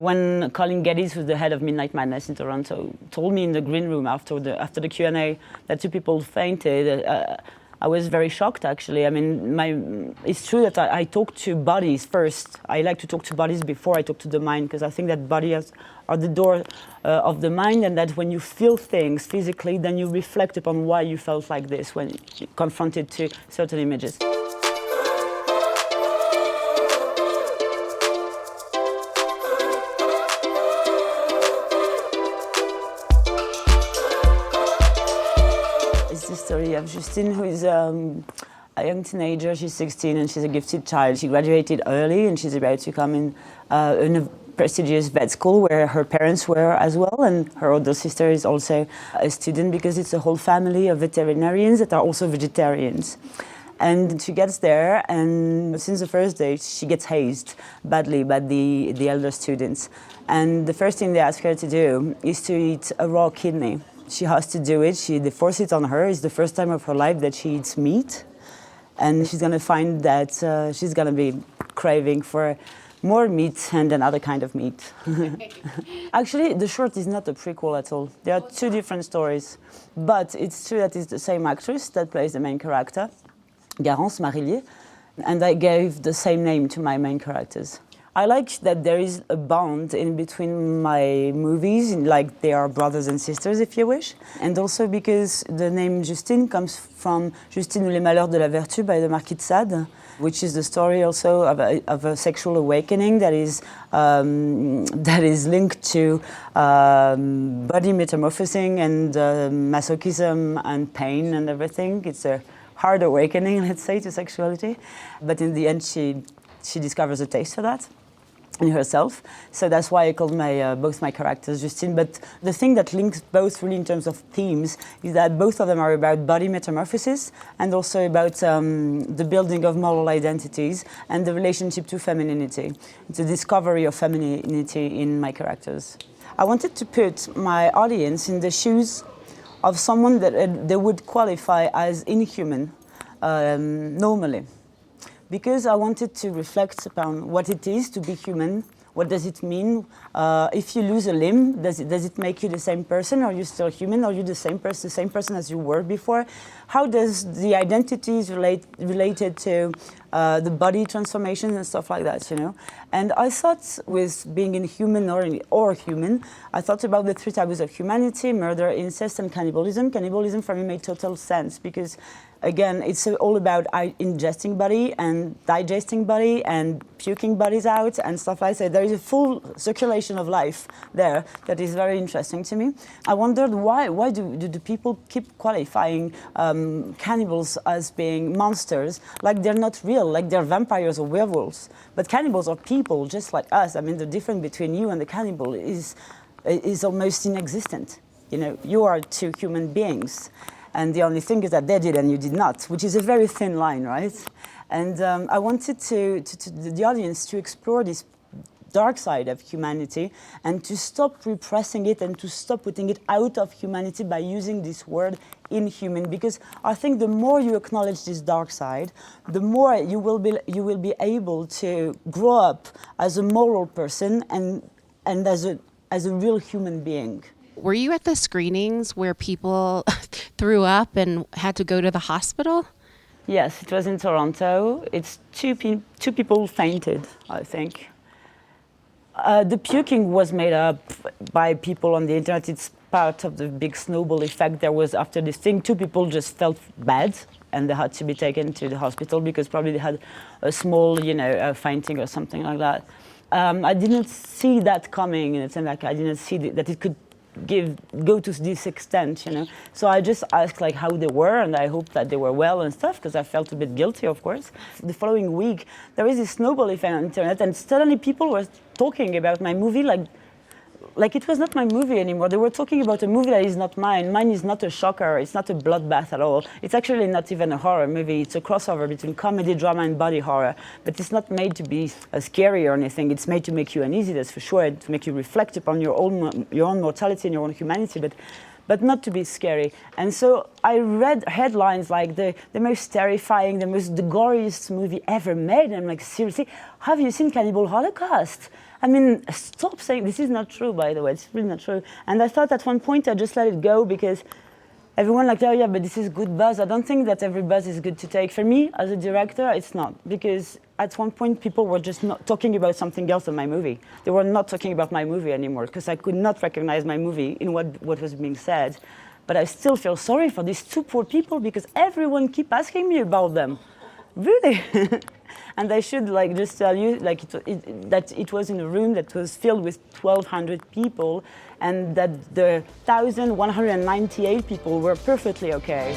When Colin Geddes, who's the head of Midnight Madness in Toronto, told me in the green room after the Q&A that 2 people fainted, I was very shocked, actually. I mean, it's true that I talk to bodies first. I like to talk to bodies before I talk to the mind, because I think that bodies are the door of the mind, and that when you feel things physically, then you reflect upon why you felt like this when you're confronted to certain images. It's the story of Justine, who is a young teenager. She's 16 and she's a gifted child. She graduated early and she's about to come in a prestigious vet school where her parents were as well, and her older sister is also a student, because it's a whole family of veterinarians that are also vegetarians. And she gets there, and since the first day, she gets hazed badly by the elder students. And the first thing they ask her to do is to eat a raw kidney. She has to do it. They force it on her. It's the first time of her life that she eats meat. And she's going to find that she's going to be craving for more meat and another kind of meat. Actually, the short is not a prequel at all. There are 2 different stories. But it's true that it's the same actress that plays the main character, Garance Marillier. And I gave the same name to my main characters. I like that there is a bond in between my movies, like they are brothers and sisters, if you wish. And also because the name Justine comes from Justine ou les malheurs de la vertu by the Marquis de Sade, which is the story also of a sexual awakening that is linked to body metamorphosing and masochism and pain and everything. It's a hard awakening, let's say, to sexuality. But in the end, she discovers a taste for that in herself. So that's why I called both my characters Justine. But the thing that links both really in terms of themes is that both of them are about body metamorphosis and also about the building of moral identities and the relationship to femininity. It's a discovery of femininity in my characters. I wanted to put my audience in the shoes of someone that they would qualify as inhuman normally. Because I wanted to reflect upon what it is to be human. What does it mean? If you lose a limb, does it make you the same person? Are you still human? Are you the same person as you were before? How does the identities related to the body transformation and stuff like that, you know? And I thought, with being inhuman or human, I thought about the 3 types of humanity: murder, incest, and cannibalism. Cannibalism for me made total sense because, again, it's all about ingesting body and digesting body and puking bodies out and stuff like that. There is a full circulation of life there that is very interesting to me. I wondered why do the people keep qualifying cannibals as being monsters, like they're not real, like they're vampires or werewolves. But cannibals are people just like us. I mean, the difference between you and the cannibal is almost inexistent. You know, you are 2 human beings. And the only thing is that they did and you did not, which is a very thin line, right? And I wanted the audience to explore this dark side of humanity and to stop repressing it and to stop putting it out of humanity by using this word inhuman. Because I think the more you acknowledge this dark side, the more you will be able to grow up as a moral person and as a real human being. Were you at the screenings where people threw up and had to go to the hospital? Yes, it was in Toronto. It's 2 people fainted, I think. The puking was made up by people on the internet. It's part of the big snowball effect. There was, after this thing, 2 people just felt bad and they had to be taken to the hospital because probably they had a small, fainting or something like that. I didn't see that coming, in a sense, like I didn't see that it could go to this extent, you know. So I just asked like how they were, and I hoped that they were well and stuff, because I felt a bit guilty, of course. The following week, there is this snowball effect on the internet, and suddenly people were talking about my movie like it was not my movie anymore. They were talking about a movie that is not mine. Mine is not a shocker. It's not a bloodbath at all. It's actually not even a horror movie. It's a crossover between comedy, drama, and body horror. But it's not made to be scary or anything. It's made to make you uneasy, that's for sure, to make you reflect upon your own mortality and your own humanity. but not to be scary. And so I read headlines like the most terrifying, the goriest movie ever made. And I'm like, seriously, have you seen Cannibal Holocaust? I mean, stop saying, this is not true, by the way, it's really not true. And I thought at one point I just let it go because everyone like, oh yeah, but this is good buzz. I don't think that every buzz is good to take. For me, as a director, it's not. Because at one point, people were just not talking about something else than my movie. They were not talking about my movie anymore because I could not recognize my movie in what was being said. But I still feel sorry for these two poor people because everyone keep asking me about them. Really? And I should like just tell you like that it was in a room that was filled with 1,200 people and that the 1,198 people were perfectly okay.